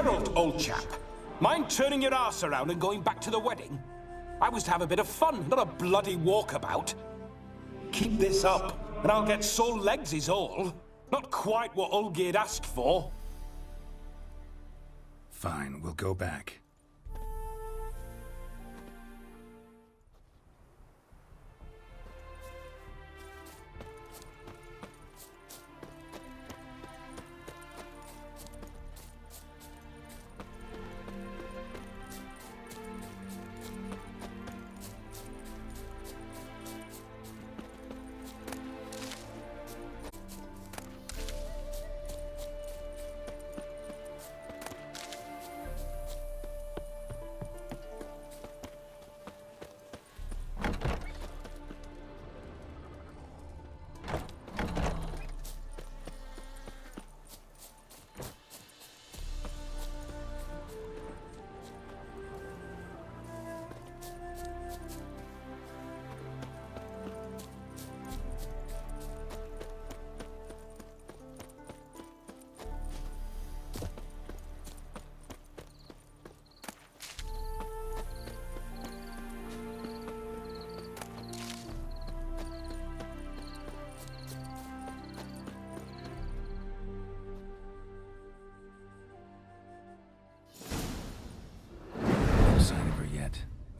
Geralt, old chap. Mind turning your ass around and going back to the wedding? I was to have a bit of fun, not a bloody walkabout. Keep this up, and I'll get sore legs is all. Not quite what Olgierd asked for. Fine, we'll go back.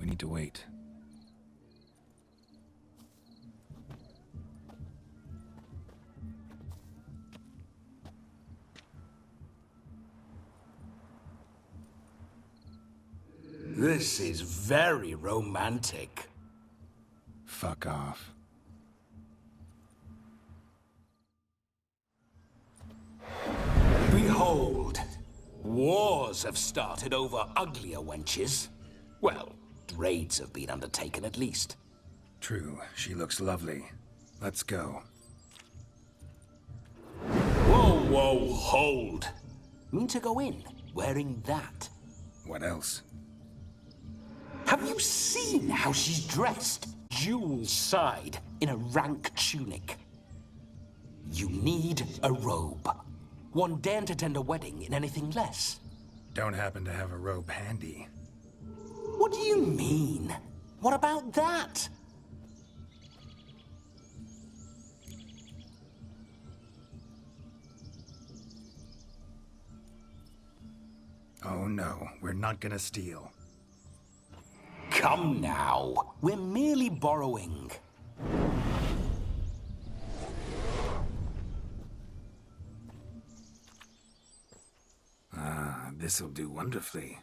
We need to wait. This is very romantic. Fuck off. Behold, wars have started over uglier wenches. Well, raids have been undertaken at least. True, she looks lovely. Let's go. Whoa, hold. Mean to go in, wearing that? What else? Have you seen how she's dressed? Jewel-side, in a rank tunic. You need a robe. One daren't attend a wedding in anything less. Don't happen to have a robe handy. What do you mean? What about that? Oh no, we're not gonna steal. Come now, we're merely borrowing. Ah, this'll do wonderfully.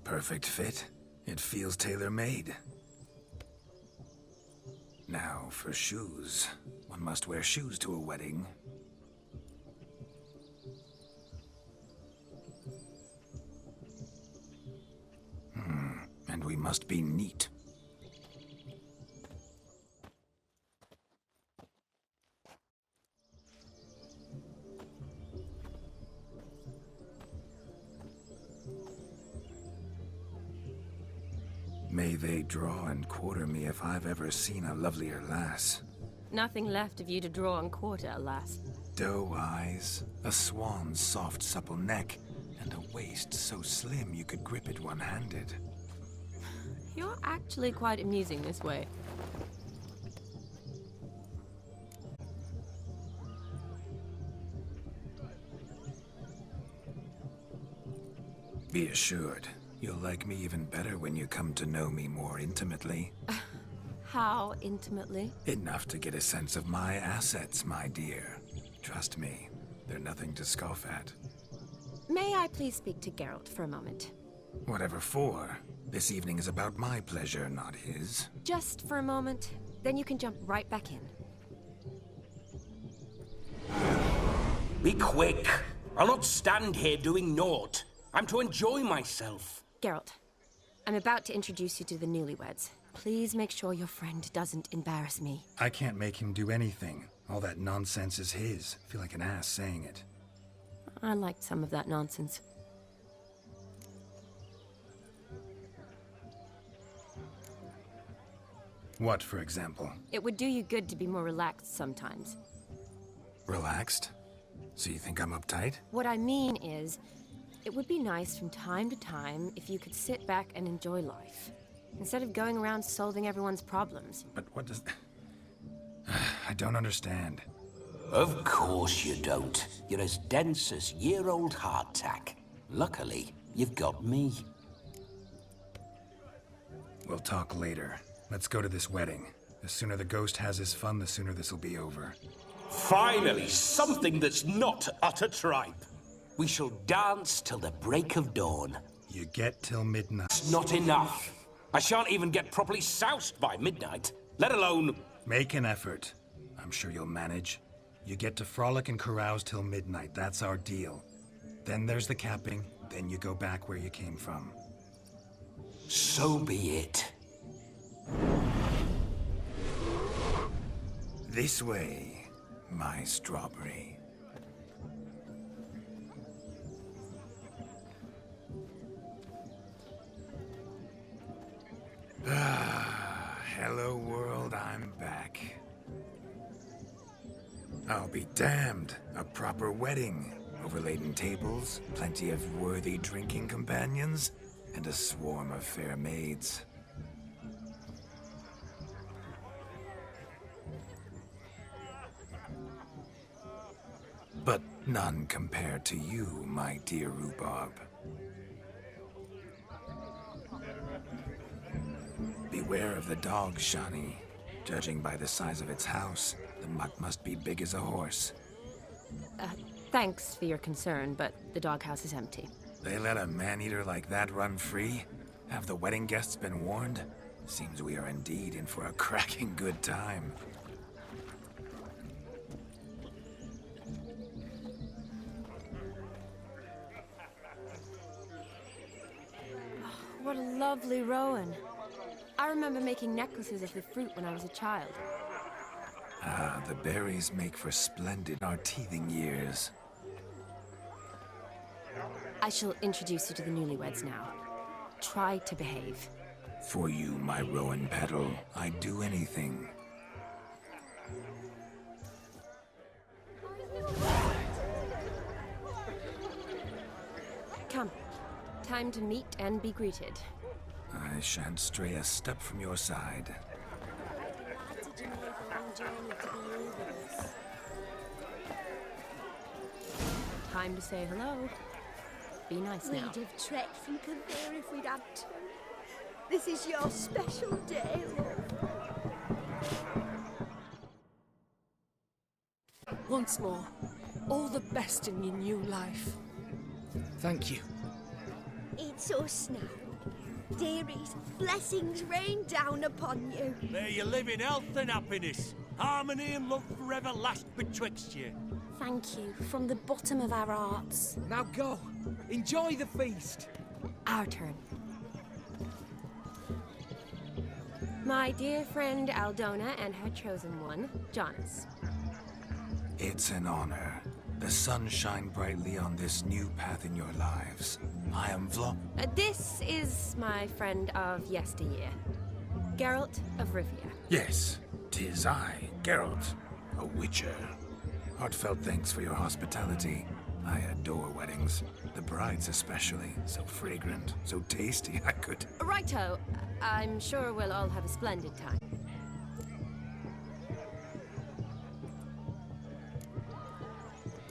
Perfect fit. It feels tailor-made. Now for shoes. One must wear shoes to a wedding. And we must be neat. May they draw and quarter me if I've ever seen a lovelier lass. Nothing left of you to draw and quarter, alas. Doe eyes, a swan's soft supple neck, and a waist so slim you could grip it one-handed. You're actually quite amusing this way. Be assured, you'll like me even better when you come to know me more intimately. How intimately? Enough to get a sense of my assets, my dear. Trust me, they're nothing to scoff at. May I please speak to Geralt for a moment? Whatever for. This evening is about my pleasure, not his. Just for a moment, then you can jump right back in. Be quick. I'll not stand here doing naught. I'm to enjoy myself. Geralt, I'm about to introduce you to the newlyweds. Please make sure your friend doesn't embarrass me. I can't make him do anything. All that nonsense is his. I feel like an ass saying it. I liked some of that nonsense. What, for example? It would do you good to be more relaxed sometimes. Relaxed? So you think I'm uptight? What I mean is, it would be nice from time to time if you could sit back and enjoy life, instead of going around solving everyone's problems. But what does... I don't understand. Of course you don't. You're as dense as year-old hardtack. Luckily, you've got me. We'll talk later. Let's go to this wedding. The sooner the ghost has his fun, the sooner this'll be over. Finally, something that's not utter tripe. We shall dance till the break of dawn. You get till midnight. It's not enough. I shan't even get properly soused by midnight, let alone... Make an effort. I'm sure you'll manage. You get to frolic and carouse till midnight. That's our deal. Then there's the capping. Then you go back where you came from. So be it. This way, my strawberry. Hello world, I'm back. I'll be damned. A proper wedding. Overladen tables, plenty of worthy drinking companions, and a swarm of fair maids. But none compared to you, my dear Rhubarb. Beware of the dog, Shani. Judging by the size of its house, the mutt must be big as a horse. Thanks for your concern, but the doghouse is empty. They let a man-eater like that run free? Have the wedding guests been warned? Seems we are indeed in for a cracking good time. What a lovely rowan. I remember making necklaces of the fruit when I was a child. Ah, the berries make for splendid our teething years. I shall introduce you to the newlyweds now. Try to behave. For you, my rowan petal, I'd do anything. Come. Time to meet and be greeted. I shan't stray a step from your side. Time to say hello. Be nice now. We'd have trekked from Kildare if we'd had to. This is your special day, love. Once more, all the best in your new life. Thank you. It's us now. Dearies, blessings rain down upon you. May you live in health and happiness. Harmony and love forever last betwixt you. Thank you from the bottom of our hearts. Now go. Enjoy the feast. Our turn. My dear friend Aldona and her chosen one, Jonas. It's an honor. The sun shine brightly on this new path in your lives. I am This is my friend of yesteryear, Geralt of Rivia. Yes, 'tis I, Geralt, a witcher. Heartfelt thanks for your hospitality. I adore weddings. The brides especially. So fragrant, so tasty, I could... Righto. I'm sure we'll all have a splendid time.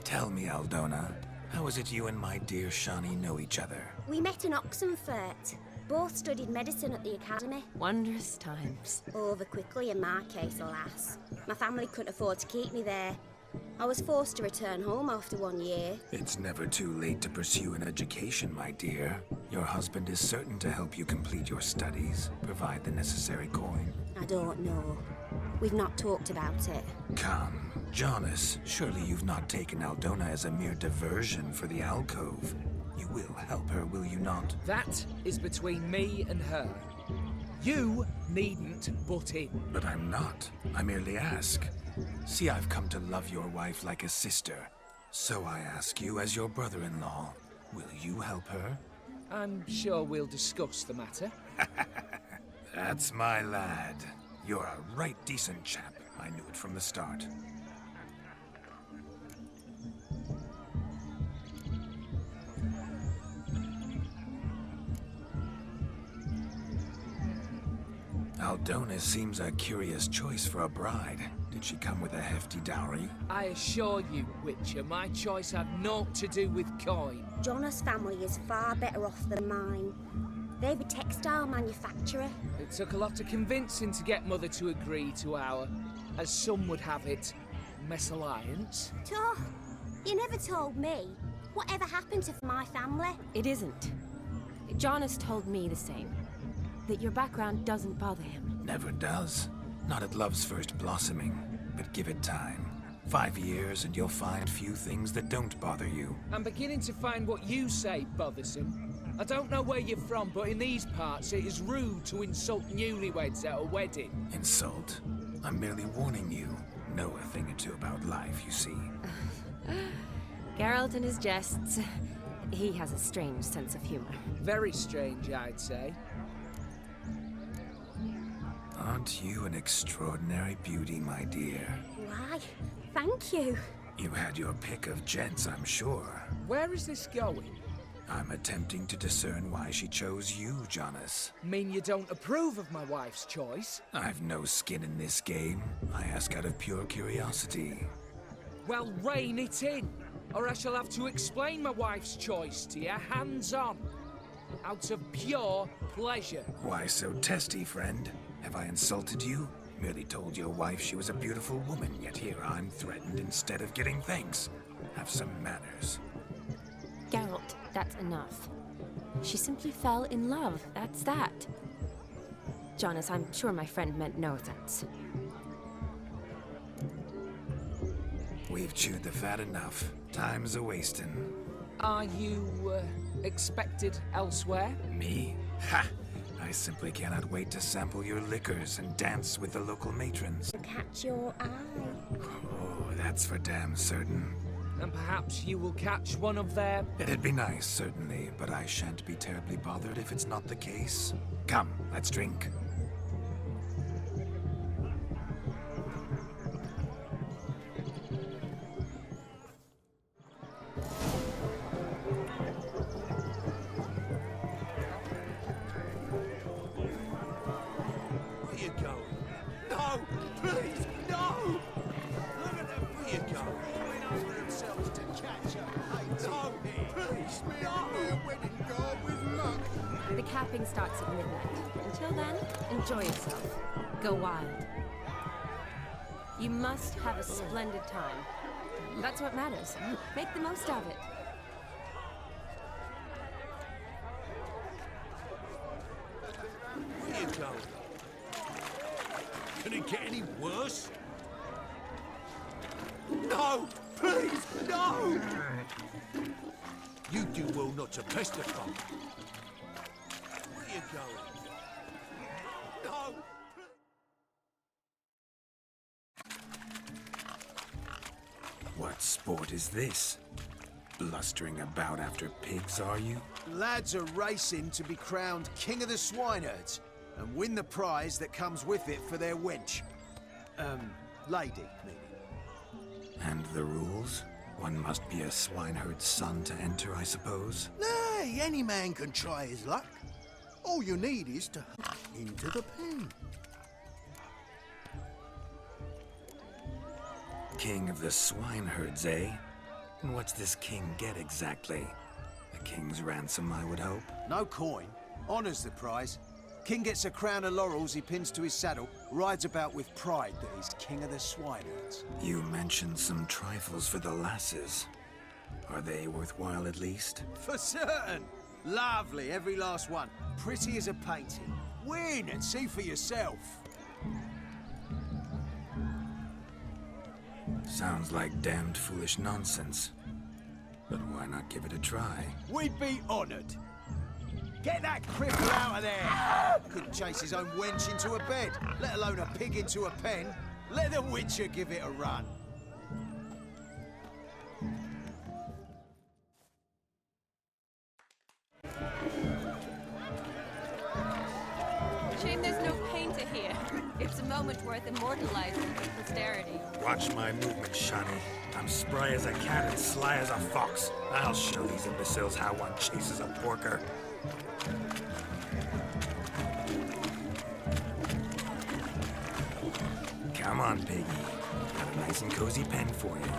Tell me, Aldona, how is it you and my dear Shani know each other? We met in Oxenfurt. Both studied medicine at the academy. Wondrous times. Over quickly in my case, alas. My family couldn't afford to keep me there. I was forced to return home after 1 year. It's never too late to pursue an education, my dear. Your husband is certain to help you complete your studies, provide the necessary coin. I don't know. We've not talked about it. Come, Jonas, surely you've not taken Aldona as a mere diversion for the alcove. You will help her, will you not? That is between me and her. You needn't butt in. But I'm not. I merely ask. See, I've come to love your wife like a sister. So I ask you, as your brother-in-law, will you help her? I'm sure we'll discuss the matter. That's my lad. You're a right decent chap. I knew it from the start. Aldona seems a curious choice for a bride. Did she come with a hefty dowry? I assure you, Witcher, my choice had naught to do with coin. Jonas' family is far better off than mine. They're a textile manufacturer. It took a lot of convincing to get Mother to agree to our, as some would have it, mesalliance. Oh, you never told me. Whatever happened to my family? It isn't. Jonas told me the same. That your background doesn't bother him. Never does. Not at love's first blossoming. But give it time. 5 years and you'll find few things that don't bother you. I'm beginning to find what you say bothersome. I don't know where you're from, but in these parts it is rude to insult newlyweds at a wedding. Insult? I'm merely warning you. Know a thing or two about life, you see. Geralt and his jests. He has a strange sense of humor. Very strange, I'd say. Aren't you an extraordinary beauty, my dear? Why, thank you. You had your pick of gents, I'm sure. Where is this going? I'm attempting to discern why she chose you, Jonas. Mean you don't approve of my wife's choice? I've no skin in this game. I ask out of pure curiosity. Well, rein it in, or I shall have to explain my wife's choice to you hands-on. Out of pure pleasure. Why so testy, friend? Have I insulted you? Merely told your wife she was a beautiful woman, yet here I'm threatened instead of getting thanks. Have some manners. Geralt, that's enough. She simply fell in love, that's that. Jonas, I'm sure my friend meant no offense. We've chewed the fat enough. Time's a-wasting. Are you, expected elsewhere? Me? Ha! I simply cannot wait to sample your liquors and dance with the local matrons. Catch your eye. Oh, that's for damn certain. And perhaps you will catch one of their... It'd be nice, certainly, but I shan't be terribly bothered if it's not the case. Come, let's drink. Where you going? No! Please, no! Look at them, where you going? Going over themselves to catch up. No, please, no! Wedding guard with muck. The capping starts at midnight. Until then, enjoy yourself. Go wild. You must have a splendid time. That's what matters. Make the most of it. Where you going? Can it get any worse? No! Please, no! You do well not to pester folk. Where you going? No! What sport is this? Blustering about after pigs, are you? Lads are racing to be crowned King of the Swineherds and win the prize that comes with it for their wench. Lady, meaning. And the rules? One must be a swineherd's son to enter, I suppose? Nay, any man can try his luck. All you need is to hook into the pen. King of the swineherds, eh? And what's this king get exactly? A king's ransom, I would hope. No coin. Honours the prize. King gets a crown of laurels he pins to his saddle, rides about with pride that he's King of the Swineherds. You mentioned some trifles for the lasses. Are they worthwhile at least? For certain! Lovely, every last one. Pretty as a painting. Win and see for yourself. Sounds like damned foolish nonsense. But why not give it a try? We'd be honoured. Get that cripple out of there! Couldn't chase his own wench into a bed, let alone a pig into a pen. Let the Witcher give it a run. Shame there's no painter here. It's a moment immortalized for posterity. Watch my movement, Shani. I'm spry as a cat and sly as a fox. I'll show these imbeciles how one chases a porker. Come on, Piggy. Got a nice and cozy pen for you.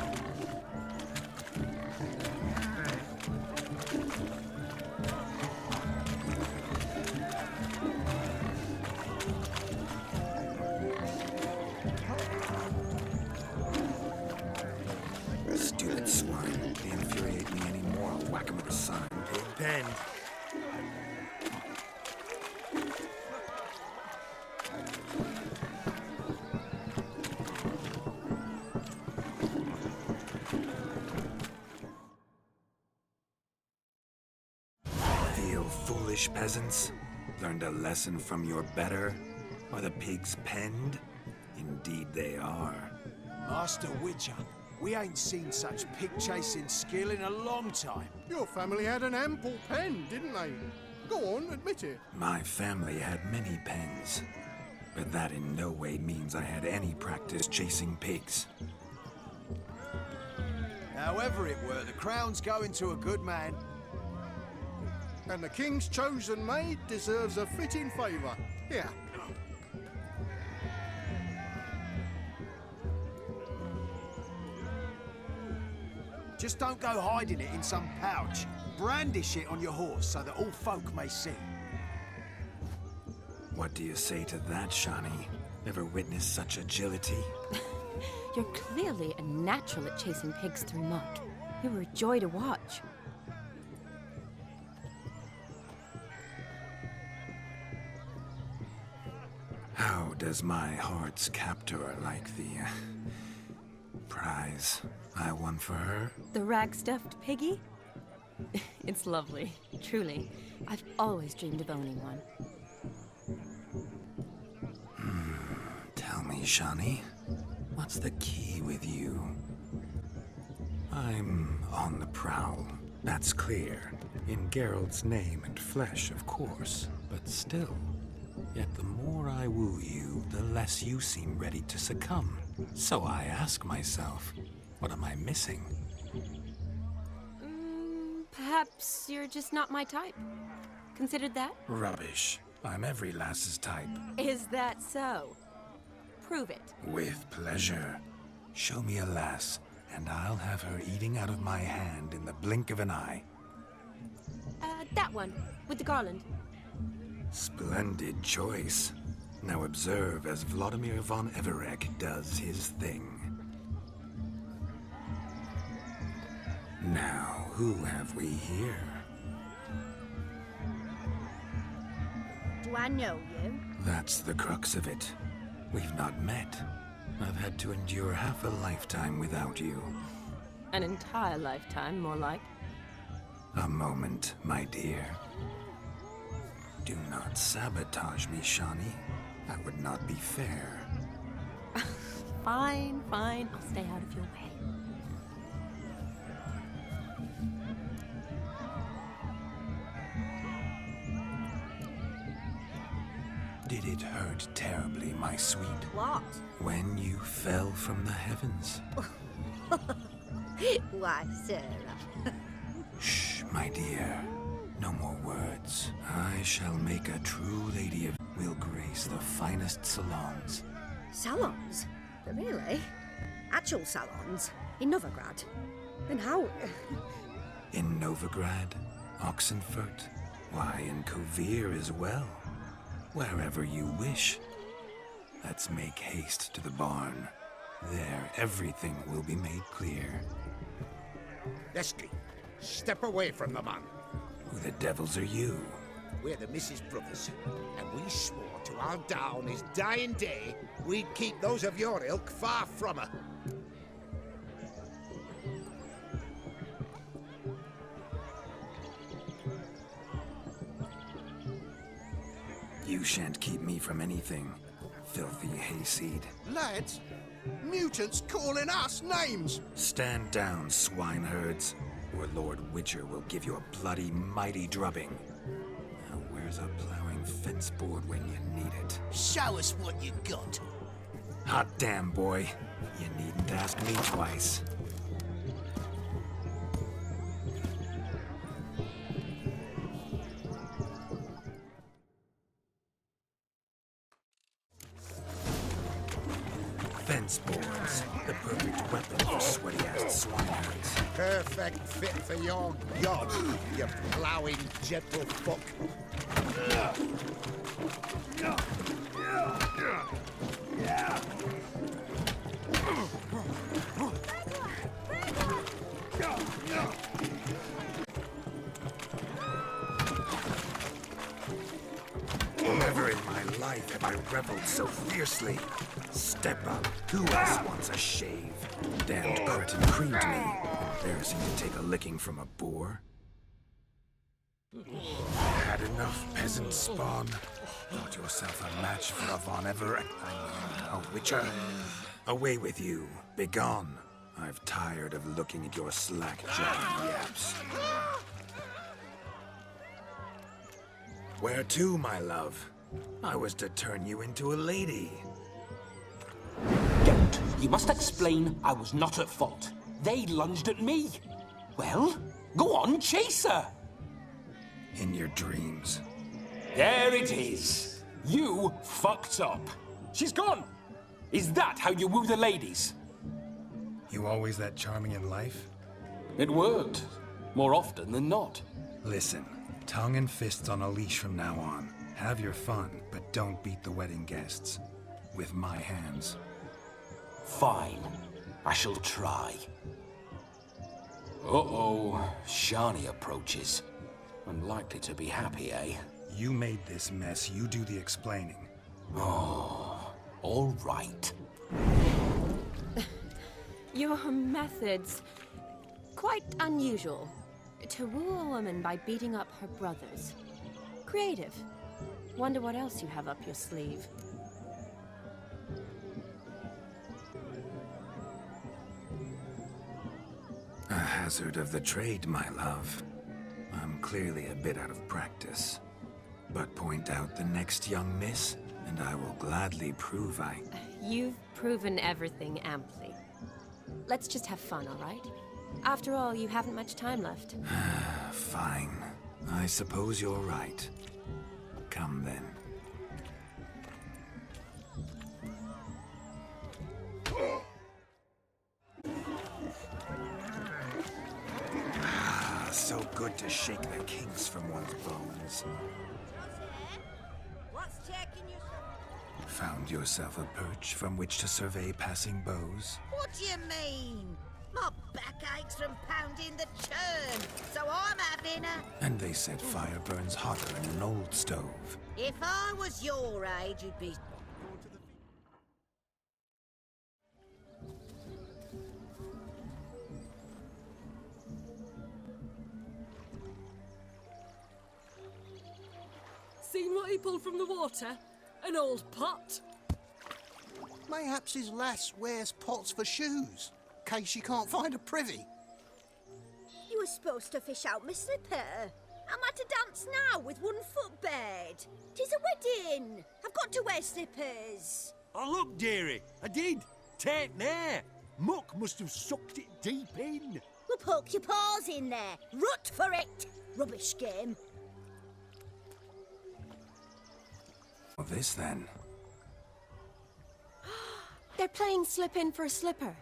Stupid swine. They infuriate me anymore. I'll whack 'em with a sign. Big pen. Feel foolish, peasants? Learned a lesson from your better? Are the pigs penned? Indeed they are. Master Witcher, we ain't seen such pig-chasing skill in a long time. Your family had an ample pen, didn't they? Go on, admit it. My family had many pens, but that in no way means I had any practice chasing pigs. However it were, the crown's going to a good man. And the king's chosen maid deserves a fitting favour. Here. Just don't go hiding it in some pouch. Brandish it on your horse so that all folk may see. What do you say to that, Shani? Ever witnessed such agility? You're clearly a natural at chasing pigs through muck. You were a joy to watch. How does my heart's captor like the prize I won for her? The rag-stuffed piggy? It's lovely, truly. I've always dreamed of owning one. Tell me, Shani, what's the key with you? I'm on the prowl, that's clear. In Geralt's name and flesh, of course, but still. Yet the more I woo you, the less you seem ready to succumb. So I ask myself, what am I missing? Perhaps you're just not my type. Considered that? Rubbish. I'm every lass's type. Is that so? Prove it. With pleasure. Show me a lass, and I'll have her eating out of my hand in the blink of an eye. That one, with the garland. Splendid choice. Now observe as Vladimir von Everec does his thing. Now, who have we here? Do I know you? That's the crux of it. We've not met. I've had to endure half a lifetime without you. An entire lifetime, more like. A moment, my dear. Do not sabotage me, Shani. That would not be fair. Fine, fine. I'll stay out of your way. Did it hurt terribly, my sweet? What? When you fell from the heavens? Why, Sarah. Shh, my dear. No more words. I shall make a true lady of... Will grace the finest salons. Salons? Really? Actual salons? In Novigrad? Then how... In Novigrad, Oxenfurt, why, in Kovir as well. Wherever you wish. Let's make haste to the barn. There, everything will be made clear. Leslie, step away from the man. Who the devils are you? We're the Mrs. Brothers, and we swore to our down his dying day we'd keep those of your ilk far from her. You shan't keep me from anything, filthy hayseed. Lads, mutants calling us names. Stand down, swineherds, or Lord Witcher will give you a bloody mighty drubbing. Now where's a plowing fence board when you need it? Show us what you got. Hot damn, boy. You needn't ask me twice. Fence boards. The perfect weapon for sweaty-ass swineherds. Perfect fit for your god, you ploughing gentle fuck. Never in my life have I reveled so fiercely. Step up. Who else wants a shave? Damned cretin creamed me. Embarrassing to take a licking from a boar. Had enough, peasant spawn. Thought yourself a match for a Von Everett. A witcher. Away with you. Begone. I've tired of looking at your slack-jawed yaps. Where to, my love? I was to turn you into a lady. Geralt, you must explain I was not at fault. They lunged at me. Well, go on, chase her. In your dreams. There it is. You fucked up. She's gone. Is that how you woo the ladies? You always that charming in life? It worked. More often than not. Listen, tongue and fists on a leash from now on. Have your fun, but don't beat the wedding guests. With my hands. Fine. I shall try. Uh-oh. Shani approaches. Unlikely to be happy, eh? You made this mess. You do the explaining. Oh, all right. Your methods, quite unusual. To woo a woman by beating up her brothers. Creative. Wonder what else you have up your sleeve. A hazard of the trade, my love. I'm clearly a bit out of practice. But point out the next young miss, and I will gladly prove I... You've proven everything amply. Let's just have fun, all right? After all, you haven't much time left. Fine. I suppose you're right. Come then. So good to shake the kinks from one's bones. What's taking you so... Found yourself a perch from which to survey passing beaux? What do you mean? My back aches from pounding the churn, so I'm having a... And they said fire burns hotter in an old stove. If I was your age, you'd be... Seen what he pulled from the water? An old pot? Mayhaps his lass wears pots for shoes, case she can't find a privy. You were supposed to fish out my slipper. I'm at a dance now with one foot bed. 'Tis a wedding. I've got to wear slippers. Oh, look, dearie, I did. Take there. Muck must have sucked it deep in. Well, poke your paws in there. Rut for it. Rubbish game. Well, this then. They're playing slip in for a slipper.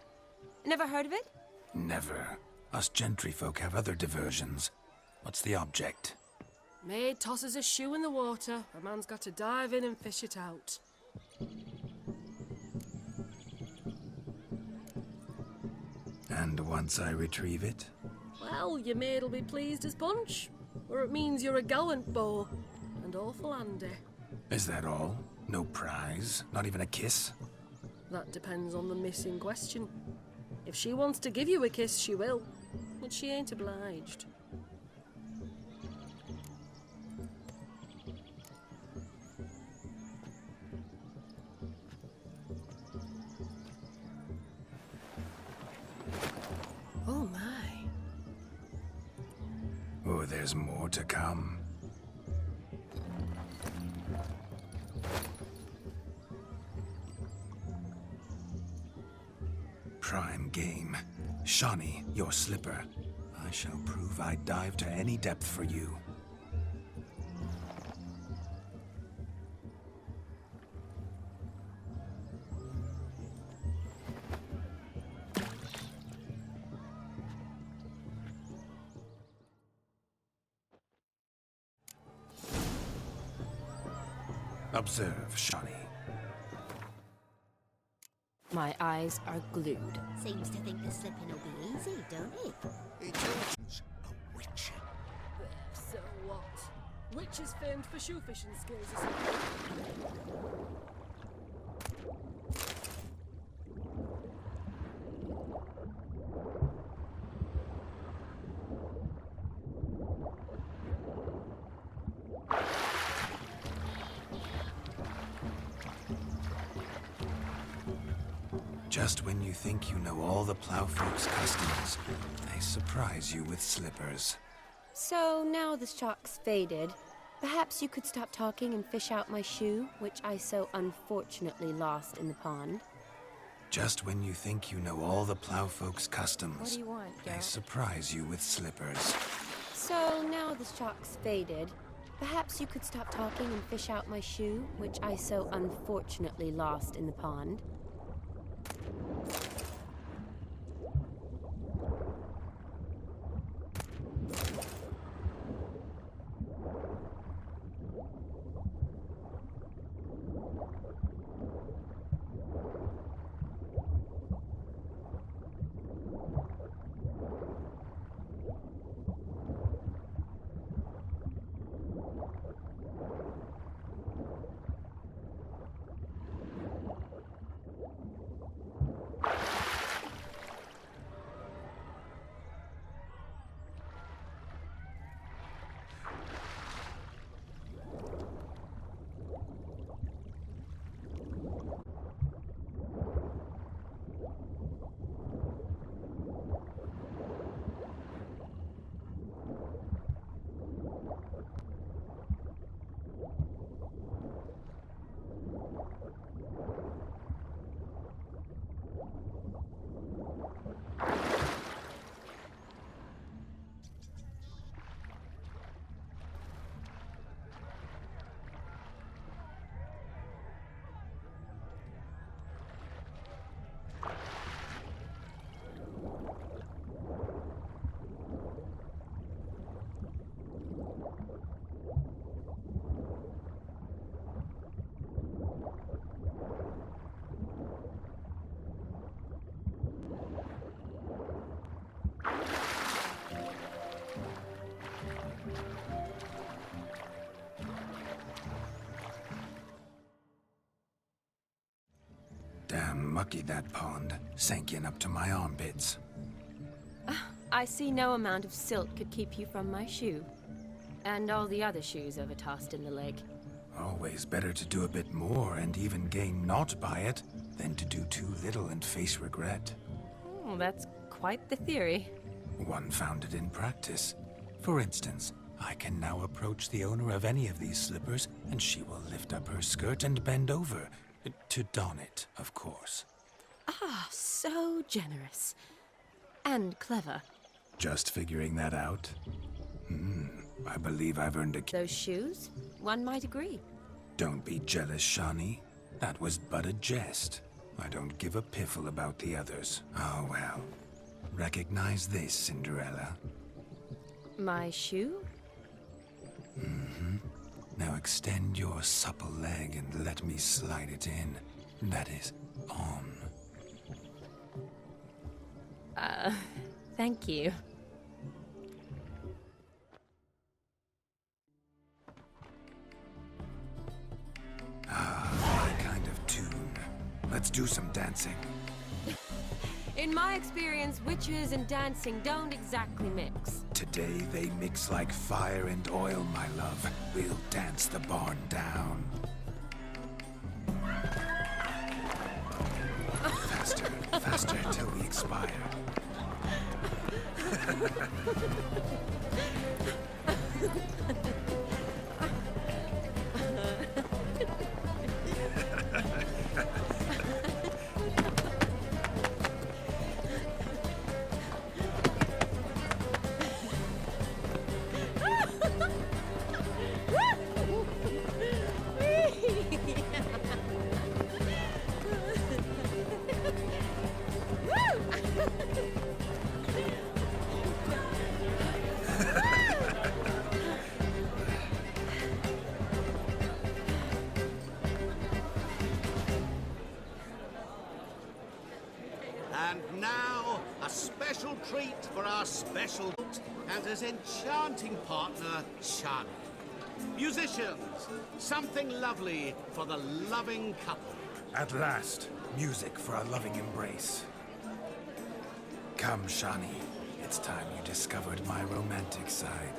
Never heard of it? Never. Us gentry folk have other diversions. What's the object? Maid tosses a shoe in the water. A man's got to dive in and fish it out. And once I retrieve it? Well, your maid'll be pleased as punch. Or it means you're a gallant beau. And awful handy. Is that all? No prize? Not even a kiss? That depends on the miss in question. If she wants to give you a kiss, she will. But she ain't obliged. Oh my. Oh, there's more to come. prime game. Shawnee, your slipper. I shall prove I'd dive to any depth for you. Observe, Shawnee. My eyes are glued. Seems to think the slipping will be easy, don't it? It's a witcher. So what? Witches famed for shoe fishing skills or something. Just when you think you know all the plowfolk's customs, they surprise you with slippers. So now the shock's faded. Perhaps you could stop talking and fish out my shoe, which I so unfortunately lost in the pond. Just when you think you know all the plowfolk's customs, What do you want, they Geralt? surprise you with slippers. So now the shock's faded. Perhaps you could stop talking and fish out my shoe, which I so unfortunately lost in the pond. Damn mucky that pond, sank in up to my armpits. I see no amount of silt could keep you from my shoe. And all the other shoes overtossed in the lake. Always better to do a bit more and even gain naught by it, than to do too little and face regret. Oh, that's quite the theory. One founded in practice. For instance, I can now approach the owner of any of these slippers, and she will lift up her skirt and bend over. To don it, of course. Ah, so generous. And clever. Just figuring that out? I believe I've earned a... Those shoes? One might agree. Don't be jealous, Shawnee. That was but a jest. I don't give a piffle about the others. Oh, well. Recognize this, Cinderella. My shoe? Now extend your supple leg and let me slide it in. That is, on. Thank you. My kind of tune. Let's do some dancing. In my experience, witches and dancing don't exactly mix. Today they mix like fire and oil, my love. We'll dance the barn down. Faster, faster till we expire. And now, a special treat for our special and his enchanting partner, Shani. Musicians, something lovely for the loving couple. At last, music for a loving embrace. Come, Shani. It's time you discovered my romantic side.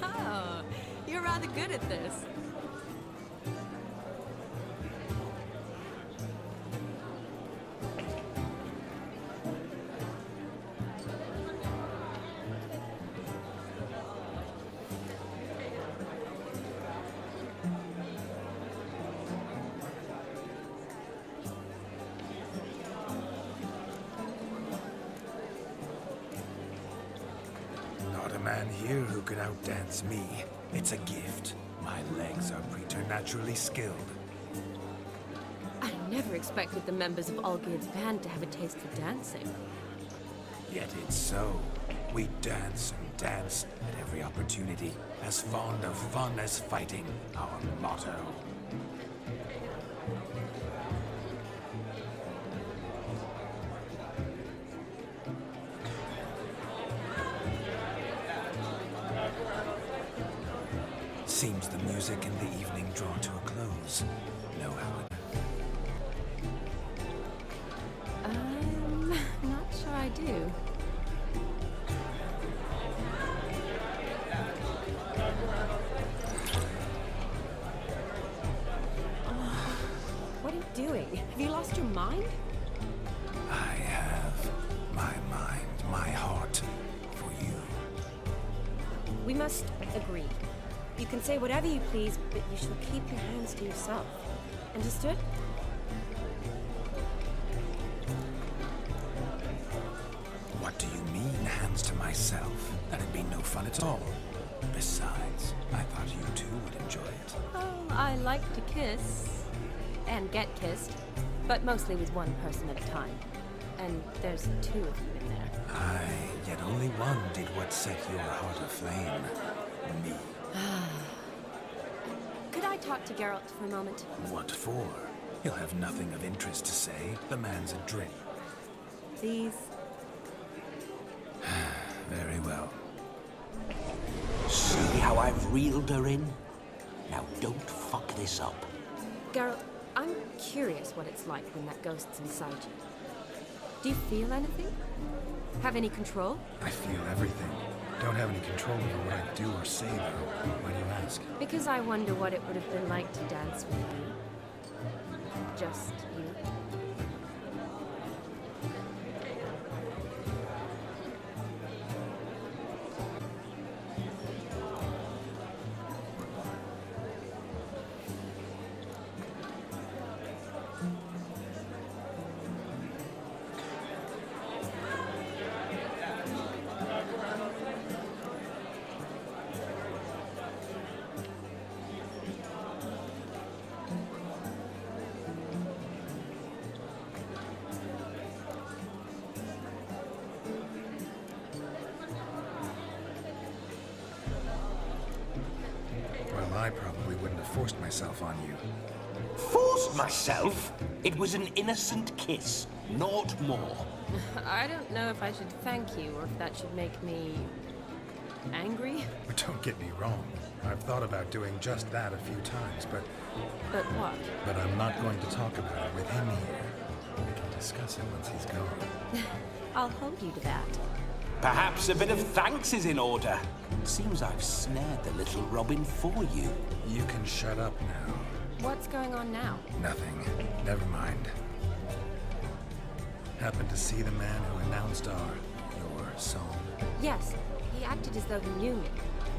Oh, you're rather good at this. Not a man here who could outdance me. It's a gift. My legs are preternaturally skilled. I never expected the members of Olgierd's band to have a taste for dancing. Yet it's so. We dance and dance at every opportunity. As fond of fun as fighting, our motto. Seems the music and the evening draw to a close. No, Helen. I'm not sure I do. What are you doing? Have you lost your mind? I have my mind, my heart for you. We must agree. You can say whatever you please, but you shall keep your hands to yourself. Understood? What do you mean, hands to myself? That'd be no fun at all. Besides, I thought you two would enjoy it. Oh, I like to kiss. And get kissed. But mostly with one person at a time. And there's two of you in there. Aye, yet only one did what set your heart aflame. Me. Could I talk to Geralt for a moment? What for? He'll have nothing of interest to say. The man's adrift. Please? Very well. See how I've reeled her in? Now don't fuck this up. Geralt, I'm curious what it's like when that ghost's inside you. Do you feel anything? Have any control? I feel everything. Don't have any control over what I do or say, though. Why do you ask? Because I wonder what it would have been like to dance with you. Just you. I probably wouldn't have forced myself on you. Forced myself? It was an innocent kiss, naught more. I don't know if I should thank you or if that should make me angry. But don't get me wrong. I've thought about doing just that a few times, but... But what? But I'm not going to talk about it with him here. We can discuss it once he's gone. I'll hold you to that. Perhaps a bit of thanks is in order. Seems I've snared the little Robin for you. You can shut up now. What's going on now? Nothing. Never mind. Happened to see the man who announced your song? Yes, he acted as though he knew me,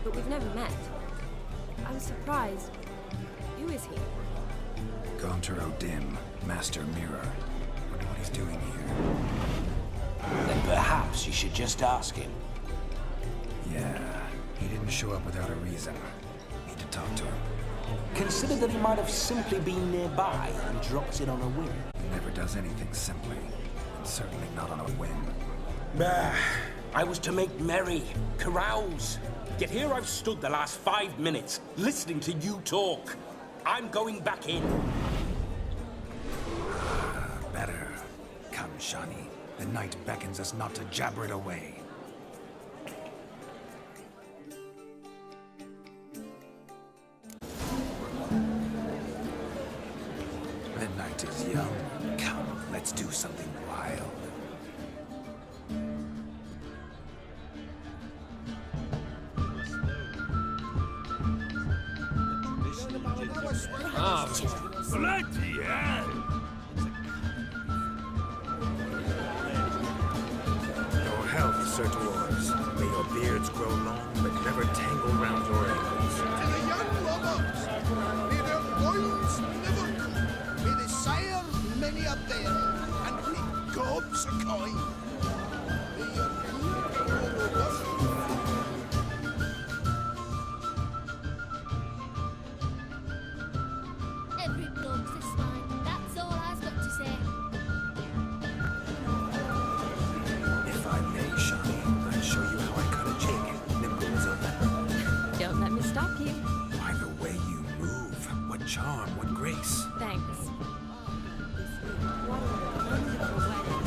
but we've never met. I was surprised. Who is he? Gaunter O'Dim, Master Mirror. Wonder what he's doing here. Then perhaps you should just ask him. Yeah, he didn't show up without a reason. Need to talk to him. Consider that he might have simply been nearby and dropped in on a whim. He never does anything simply. Certainly not on a whim. I was to make merry, carouse. Yet here I've stood the last 5 minutes, listening to you talk. I'm going back in. Better. Come, Shani. The night beckons us not to jabber it away. The night is young. Come, let's do something wild. Bloody hell! Your health, Sir Dwarves. May your beards grow long, but never tangle round your ankles. To the young robbers, may their loins never come. May they sire many a bear, and may gobs a coin. May your beard grow long. Every bloke's a swine. That's all I've got to say. If I may, Shani, I'd show you how I cut a jig, nimble as a leopard. Don't let me stop you. Why, the way you move. What charm, what grace. Thanks. What a wonderful wedding.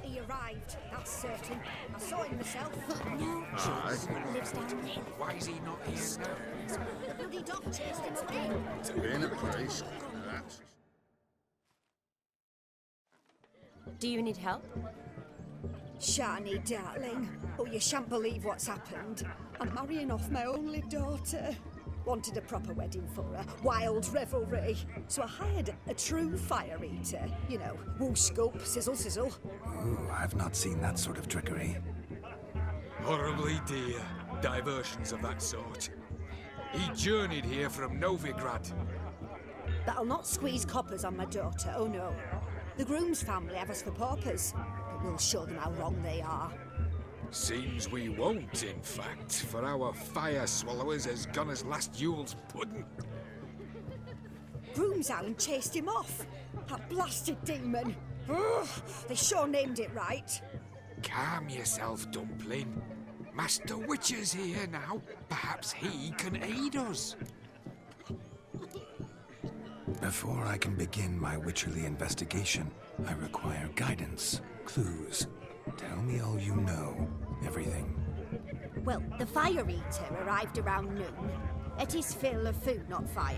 He arrived, that's certain. I saw him myself. No, lives down there. Why is he not here now? The bloody dog chased him away. In a place. Do you need help? Shani, darling. Oh, you shan't believe what's happened. I'm marrying off my only daughter. Wanted a proper wedding for her. Wild revelry. So I hired a true fire eater. You know, woo scoop, sizzle sizzle. Ooh, I've not seen that sort of trickery. Horribly dear diversions of that sort. He journeyed here from Novigrad. That'll not squeeze coppers on my daughter, oh no. The groom's family have us for paupers, but we'll show them how wrong they are. Seems we won't, in fact, for our fire swallowers has gone as last Yule's pudding. Broomshound chased him off. That blasted demon. Ugh, they sure named it right. Calm yourself, Dumpling. Master Witcher's here now. Perhaps he can aid us. Before I can begin my witcherly investigation, I require guidance, clues. Tell me all you know. Everything. Well, the fire eater arrived around noon. Ate his fill of food, not fire.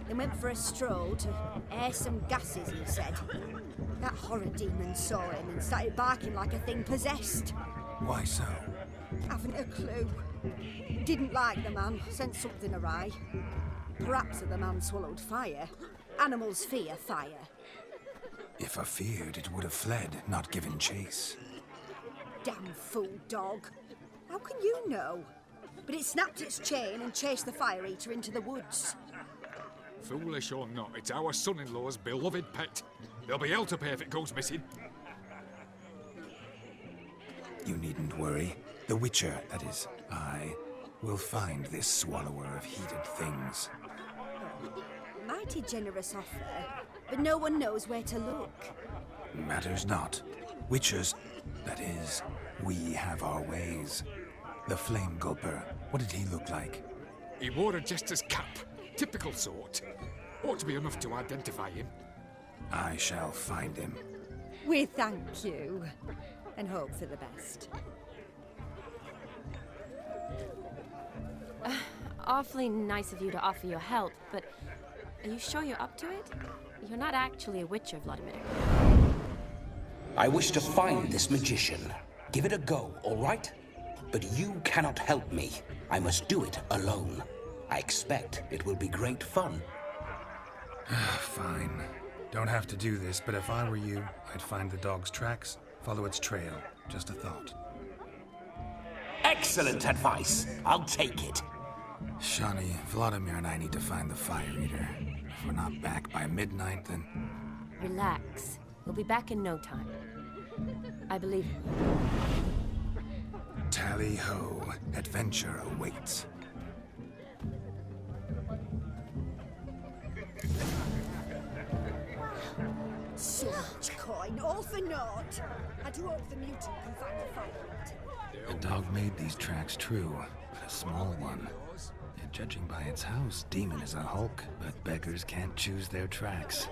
Then went for a stroll to air some gases, he said. That horror demon saw him and started barking like a thing possessed. Why so? Haven't a clue. Didn't like the man, sent something awry. Perhaps the man swallowed fire. Animals fear fire. If I feared, it would have fled, not given chase. Damn fool dog. How can you know? But it snapped its chain and chased the fire eater into the woods. Foolish or not, it's our son-in-law's beloved pet. There'll be hell to pay if it goes missing. You needn't worry. The Witcher, that is, I, will find this swallower of heated things. Mighty generous offer, but no one knows where to look. Matters not. Witchers, that is, we have our ways. The Flame Gulper, what did he look like? He wore a jester's cap. Typical sort. Ought to be enough to identify him. I shall find him. We thank you, and hope for the best. Awfully nice of you to offer your help, but are you sure you're up to it? You're not actually a witcher, Vladimir. I wish to find this magician. Give it a go, all right? But you cannot help me. I must do it alone. I expect it will be great fun. Fine. Don't have to do this, but if I were you, I'd find the dog's tracks, follow its trail. Just a thought. Excellent advice. I'll take it. Shani, Vladimir and I need to find the Fire Eater. If we're not back by midnight, then... Relax. We'll be back in no time. I believe you. Tally-ho. Adventure awaits. So much coin, all for naught. I do hope the mutant can find the Fire Eater. The dog made these tracks true, but a small one. And judging by its house, Demon is a hulk, but beggars can't choose their tracks.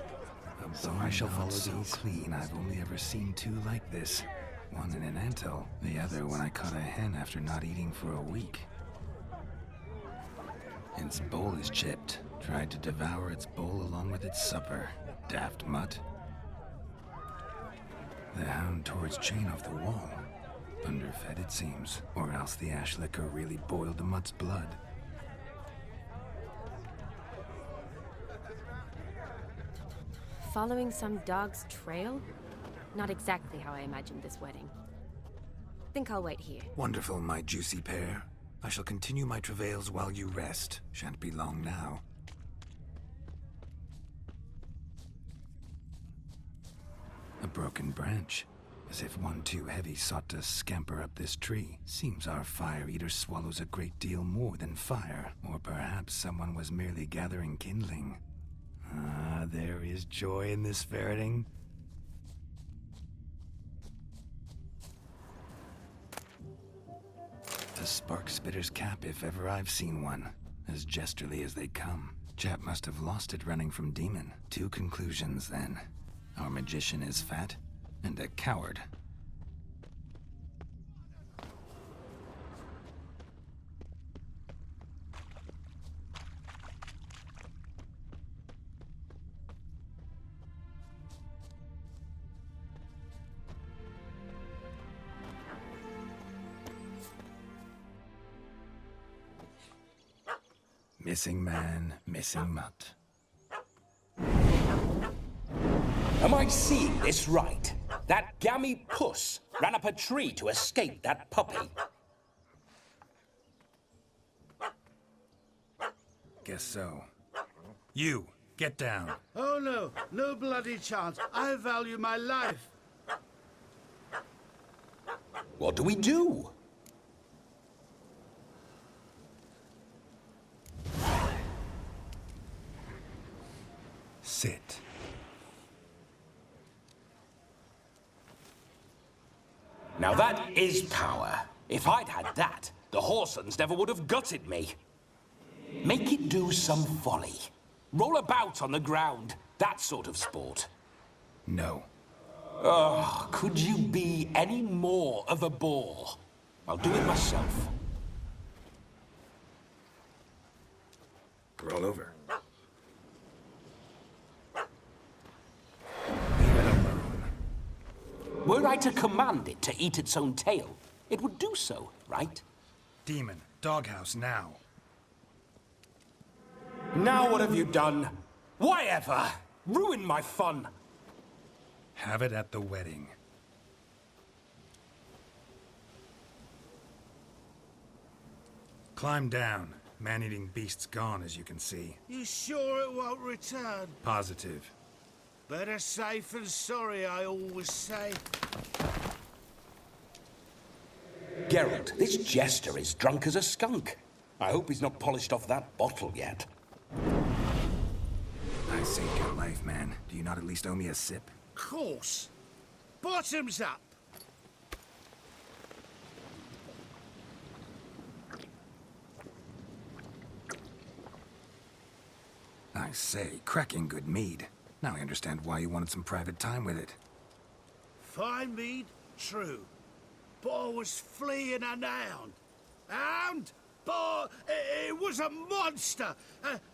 So I shall follow these clean. I've only ever seen two like this. One in an anthill, the other when I caught a hen after not eating for a week. Its bowl is chipped. Tried to devour its bowl along with its supper. Daft mutt. The hound tore its chain off the wall. Underfed, it seems. Or else the ash liquor really boiled the mutt's blood. Following some dog's trail? Not exactly how I imagined this wedding. Think I'll wait here. Wonderful, my juicy pear. I shall continue my travails while you rest. Shan't be long now. A broken branch. As if one too heavy sought to scamper up this tree. Seems our Fire Eater swallows a great deal more than fire. Or perhaps someone was merely gathering kindling. Ah, there is joy in this ferreting. A spark spitter's cap if ever I've seen one. As jesterly as they come. Chap must have lost it running from Demon. Two conclusions then. Our magician is fat, and a coward. Missing man, missing mutt. Am I seeing this right? That gammy puss ran up a tree to escape that puppy. Guess so. You, get down. Oh no, no bloody chance. I value my life. What do we do? Sit. Now that is power. If I'd had that, the Horsons never would have gutted me. Make it do some folly. Roll about on the ground. That sort of sport. No. Oh, could you be any more of a bore? I'll do it myself. Roll over. Were I to command it to eat its own tail, it would do so, right? Demon, doghouse now. Now what have you done? Why ever? Ruin my fun. Have it at the wedding. Climb down. Man-eating beast's gone, as you can see. You sure it won't return? Positive. Better safe than sorry, I always say. Geralt, this jester is drunk as a skunk. I hope he's not polished off that bottle yet. I saved your life, man. Do you not at least owe me a sip? Course. Bottoms up. I say, cracking good mead. Now I understand why you wanted some private time with it. Fine mead, true. But I was fleeing an hound. Hound? But it was a monster.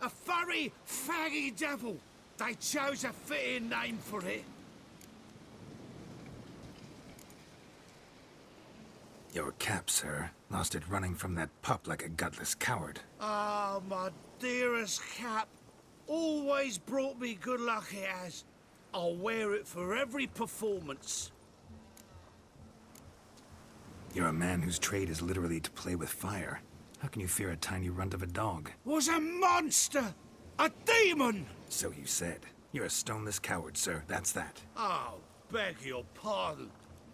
A furry, faggy devil. They chose a fitting name for it. Your cap, sir. Lost it running from that pup like a gutless coward. Ah, my dearest cap. Always brought me good luck, it has. I'll wear it for every performance. You're a man whose trade is literally to play with fire. How can you fear a tiny runt of a dog? Was a monster! A demon! So you said. You're a stoneless coward, sir. That's that. Oh, beg your pardon.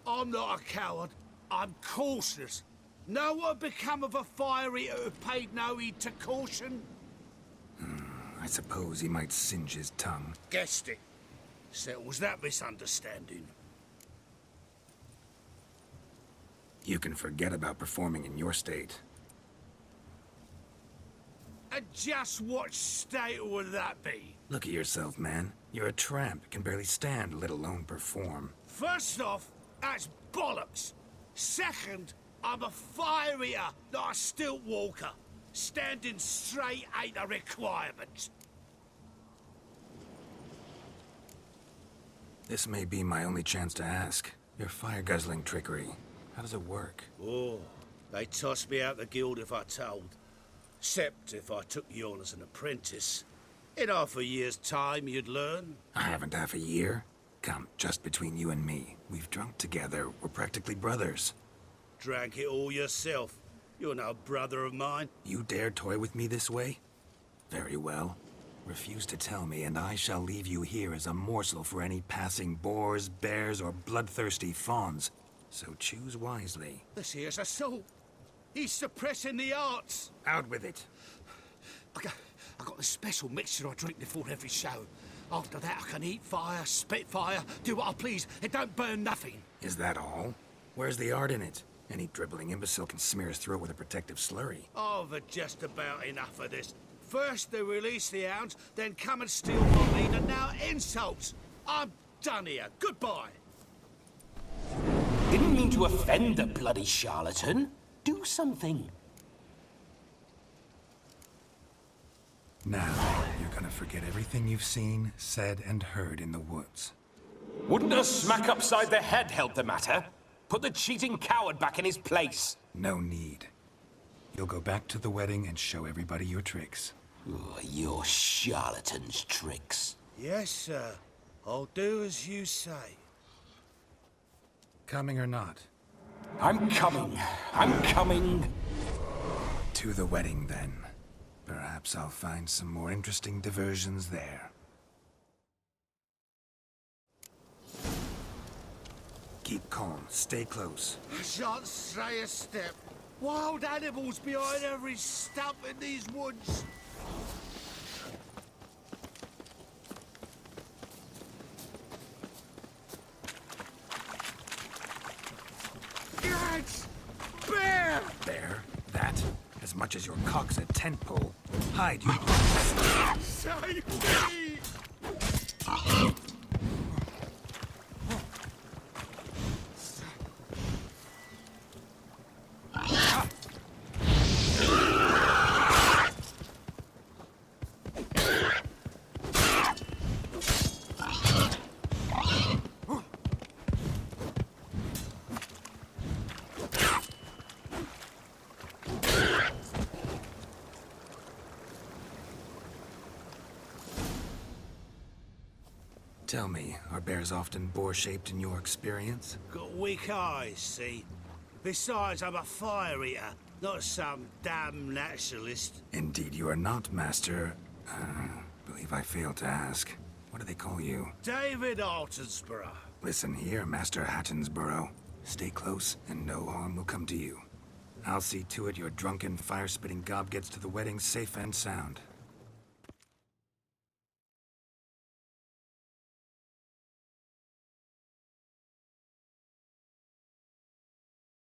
I'm not a coward. I'm cautious. Know what become of a fire eater who paid no heed to caution? I suppose he might singe his tongue. Guessed it. Settles that misunderstanding. You can forget about performing in your state. And just what state would that be? Look at yourself, man. You're a tramp, can barely stand, let alone perform. First off, that's bollocks. Second, I'm a fire eater, not a stilt walker. Standing straight ain't a requirement. This may be my only chance to ask. Your fire-guzzling trickery, how does it work? Oh, they tossed me out the guild if I told. Except if I took you on as an apprentice. In half a year's time, you'd learn. I haven't half a year. Come, just between you and me. We've drunk together. We're practically brothers. Drank it all yourself. You're no brother of mine. You dare toy with me this way? Very well. Refuse to tell me, and I shall leave you here as a morsel for any passing boars, bears, or bloodthirsty fawns. So choose wisely. This here's assault. He's suppressing the arts. Out with it. I got a special mixture I drink before every show. After that, I can eat fire, spit fire, do what I please. It don't burn nothing. Is that all? Where's the art in it? Any dribbling imbecile can smear his throat with a protective slurry. I've had just about enough of this. First they release the hounds, then come and steal my meat, and now insults. I'm done here. Goodbye. Didn't mean to offend the bloody charlatan. Do something. Now, you're gonna forget everything you've seen, said, and heard in the woods. Wouldn't a smack upside the head help the matter? Put the cheating coward back in his place. No need. You'll go back to the wedding and show everybody your tricks. Oh, your charlatan's tricks. Yes, sir. I'll do as you say. Coming or not? I'm coming. I'm coming. To the wedding, then. Perhaps I'll find some more interesting diversions there. Keep calm. Stay close. I shan't stray a step. Wild animals behind every stump in these woods. Gats! Bear! Bear? That? As much as your cock's a tent pole. Hide, you... Save me! Tell me, are bears often boar-shaped in your experience? Got weak eyes, see? Besides, I'm a fire eater, not some damn naturalist. Indeed you are not, Master... believe I failed to ask. What do they call you? David Altonsborough. Listen here, Master Hattonsborough. Stay close, and no harm will come to you. I'll see to it your drunken, fire-spitting gob gets to the wedding safe and sound.